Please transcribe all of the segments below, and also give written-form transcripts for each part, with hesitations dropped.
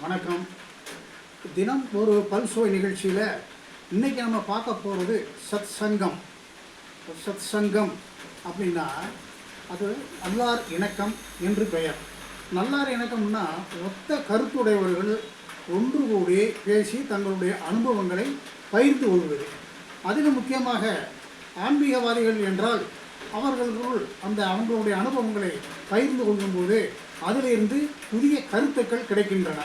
வணக்கம். தினம் ஒரு பல்சுவை நிகழ்ச்சியில் இன்றைக்கி நம்ம பார்க்க போகிறது சத் சங்கம். சத் சங்கம் அப்படின்னா அது நல்லார் இணக்கம் என்று பெயர். நல்லார் இணக்கம்னா ஒத்த கருத்துடையவர்கள் ஒன்று கூடி பேசி தங்களுடைய அனுபவங்களை பகிர்ந்து கொள்வது. அதில் முக்கியமாக ஆன்மீகவாதிகள் என்றால் அவர்களுக்குள் அவங்களுடைய அனுபவங்களை பகிர்ந்து கொள்ளும்போது அதிலிருந்து புதிய கருத்துக்கள் கிடைக்கின்றன.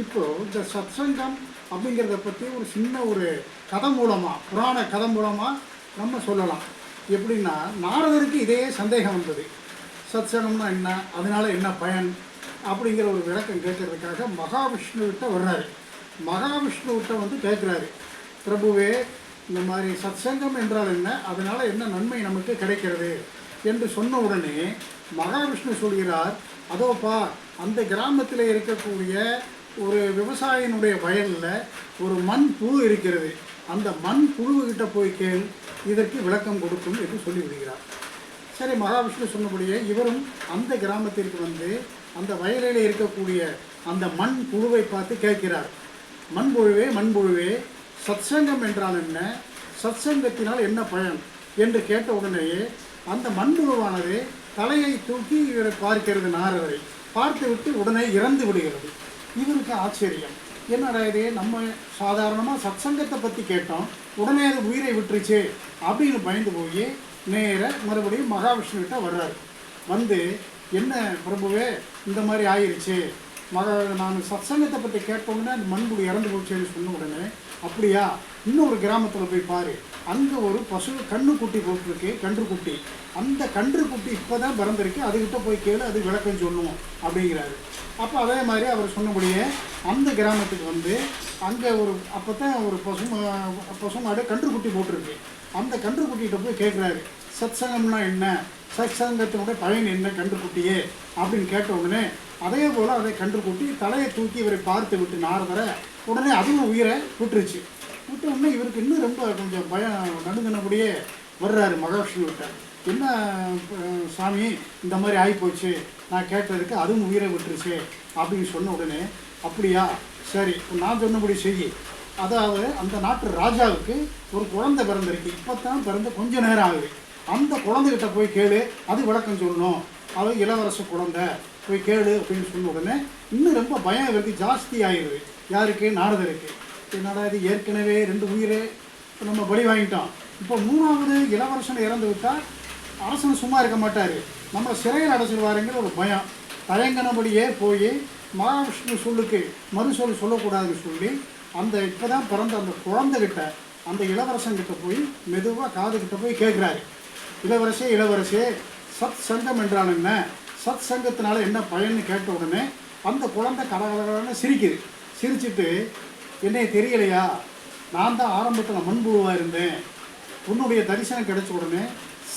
இப்போது இந்த சத்சங்கம் அப்படிங்கிறத பற்றி ஒரு சின்ன ஒரு கதை மூலமாக, புராண கதை மூலமாக நம்ம சொல்லலாம். எப்படின்னா, நாரதருக்கு இதே சந்தேகம் வந்தது. சத்சங்கம்னா என்ன, அதனால் என்ன பயன் அப்படிங்கிற ஒரு விளக்கம் கேட்கறதுக்காக மகாவிஷ்ணுவிட்ட வர்றாரு. மகாவிஷ்ணுவிட்ட கேட்குறாரு, பிரபுவே இந்த மாதிரி சத்சங்கம் என்றால் என்ன, அதனால் என்ன நன்மை நமக்கு கிடைக்கிறது என்று சொன்ன உடனே மகாவிஷ்ணு சொல்கிறார், அதோப்பா அந்த கிராமத்தில் இருக்கக்கூடிய ஒரு விவசாயினுடைய வயலில் ஒரு மண் புழு இருக்கிறது, அந்த மண் புழுவுக்கிட்ட போய் கேள், இதற்கு விளக்கம் கொடுக்கும் என்று சொல்லிவிடுகிறார். சரி, மகாவிஷ்ணு சொன்னபடியே இவரும் அந்த கிராமத்திற்கு அந்த வயலில் இருக்கக்கூடிய அந்த மண் புழுவை பார்த்து கேட்கிறார். மண்புழுவே சத்சங்கம் என்றால் என்ன, சத்சங்கத்தினால் என்ன பயன் என்று கேட்ட உடனேயே அந்த மண்புழுவானது தலையை தூக்கி இவரை பார்க்கிறது. நாரதரை பார்த்துவிட்டு உடனே இறந்து விடுகிறது. இவருக்கு ஆச்சரியம், என்னடா இது, நம்ம சாதாரணமாக சத்சங்கத்தை பற்றி கேட்டோம், உடனே அது உயிரை விட்டுருச்சு அப்படின்னு பயந்து போய் நேர மறுபடியும் மகாவிஷ்ணுகிட்ட வர்றாரு. என்ன பிரபுவே இந்த மாதிரி ஆயிடுச்சு, நான் சத்சங்கத்தை பற்றி கேட்டோன்னே அந்த மண்புழு இறந்து போச்சுன்னு சொன்ன உடனே, அப்படியா, இன்னொரு கிராமத்தில் போய் பாரு, அங்கே ஒரு பசு கன்றுக்குட்டி போட்டிருக்கு, கன்றுக்குட்டி, அந்த கன்றுக்குட்டி இப்போ தான் பிறந்திருக்கு, அதுக்கிட்ட போய் கேளு, அது விளக்கம் சொல்லும் அப்படிங்கிறாரு. அப்போ அதே மாதிரி அவர் சொன்னபடியே அந்த கிராமத்துக்கு அங்கே அப்போ தான் ஒரு பசுமாடு கன்றுக்குட்டி போட்டிருக்கு. அந்த கன்றுக்குட்டிகிட்ட போய் கேட்குறாரு, சத்சங்கம்னா என்ன, சத்சங்கத்தினுடைய பயன் என்ன கன்றுக்குட்டியே அப்படின்னு கேட்ட உடனே அதே போல் அதை கன்றுக்குட்டி தலையை தூக்கி இவரை பார்த்து விட்டு நாரதரை உடனே அதுவும் உயிரை விட்டுருச்சு. விட்ட உடனே இவருக்கு இன்னும் ரொம்ப கொஞ்சம் பயம் நடுங்கினபடியே வர்றாரு மகாவிஷ்ணுவிட்ட. என்ன சாமி இந்த மாதிரி ஆகிப்போச்சு, நான் கேட்டதுக்கு அதுவும் உயிரை விட்டுருச்சு அப்படின்னு சொன்ன உடனே, அப்படியா, சரி நான் சொன்னபடி செய். அதாவது அந்த நாட்டு ராஜாவுக்கு ஒரு குழந்தை பிறந்திருக்கு, இப்போ தான் பிறந்த கொஞ்ச நேரம் ஆகுது, அந்த குழந்தைகிட்ட போய் கேளு, அது விளக்கம் சொல்லணும், அது இளவரச குழந்தை, போய் கேளு அப்படின்னு சொன்ன உடனே இன்னும் ரொம்ப பயம் இவருக்கு ஜாஸ்தி ஆகிடுது. யாருக்கு, நாரதருக்கு. என்னடா இது, ஏற்கனவே 2 உயிரை நம்ம பலி வாங்கிட்டோம், இப்போ 3வது இளவரசனை இறந்து விட்டால் அரசன் சும்மா இருக்க மாட்டார், நம்மளை சிறையில் அடைச்சிடுவாருங்கிற ஒரு பயம். தயங்கினபடியே போய் மகாவிஷ்ணு சொல்லுக்கு மறுசொல் சொல்லக்கூடாதுன்னு சொல்லி அந்த இப்போ தான் பிறந்த அந்த குழந்தைகிட்ட, அந்த இளவரசன்கிட்ட போய் மெதுவாக காதுகிட்ட போய் கேட்குறாரு, இளவரசே சத் சங்கம் என்றால் என்ன, சத் சங்கத்தினால என்ன பயன்னு கேட்ட உடனே அந்த குழந்தை கடகடன்னு சிரிக்குது. சிரிச்சுட்டு, என்னைய தெரியலையா, நான் தான் ஆரம்பத்தில் மண்புழுவாக இருந்தேன், உன்னுடைய தரிசனம் கிடைச்ச உடனே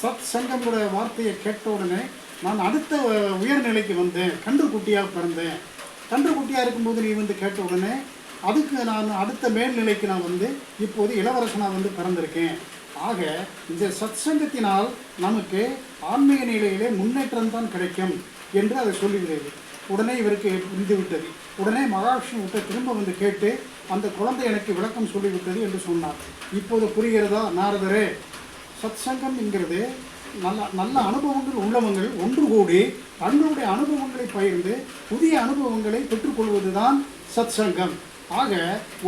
சத் சங்கம்ங்கிற வார்த்தையை கேட்ட உடனே நான் அடுத்த உயர்நிலைக்கு வந்தேன், கன்றுக்குட்டியாக பிறந்தேன், கன்றுக்குட்டியாக இருக்கும்போது நீ கேட்ட உடனே அதுக்கு நான் அடுத்த மேல்நிலைக்கு நான் இப்போது இளவரசனாக பிறந்திருக்கேன். ஆக இந்த சத் சங்கத்தினால் நமக்கு ஆன்மீக நிலையிலே முன்னேற்றம் தான் கிடைக்கும் என்று அதை சொல்லிவிடுது. உடனே இவருக்கு புரிந்து விட்டது. உடனே மகாவிஷ்ணு விட்ட திரும்ப கேட்டு அந்த குழந்தை எனக்கு விளக்கம் சொல்லிவிட்டது என்று சொன்னார். இப்போது புரிகிறதா நாரதரே, சத் சங்கம்ங்கிறது நல்ல அனுபவங்கள் உள்ளவங்கள் ஒன்று கூடி தங்களுடைய அனுபவங்களை பகிர்ந்து புதிய அனுபவங்களை பெற்றுக்கொள்வது தான் சத் சங்கம். ஆக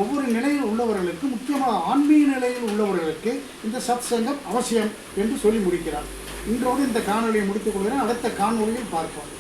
ஒவ்வொரு நிலையில் உள்ளவர்களுக்கு, முக்கியமாக ஆன்மீக நிலையில் உள்ளவர்களுக்கு இந்த சத் சங்கம் அவசியம் என்று சொல்லி முடிக்கிறார். இன்றோடு இந்த காணொலியை முடித்துக் கொள்கிறேன். அடுத்த காணொலியில் பார்ப்போம்.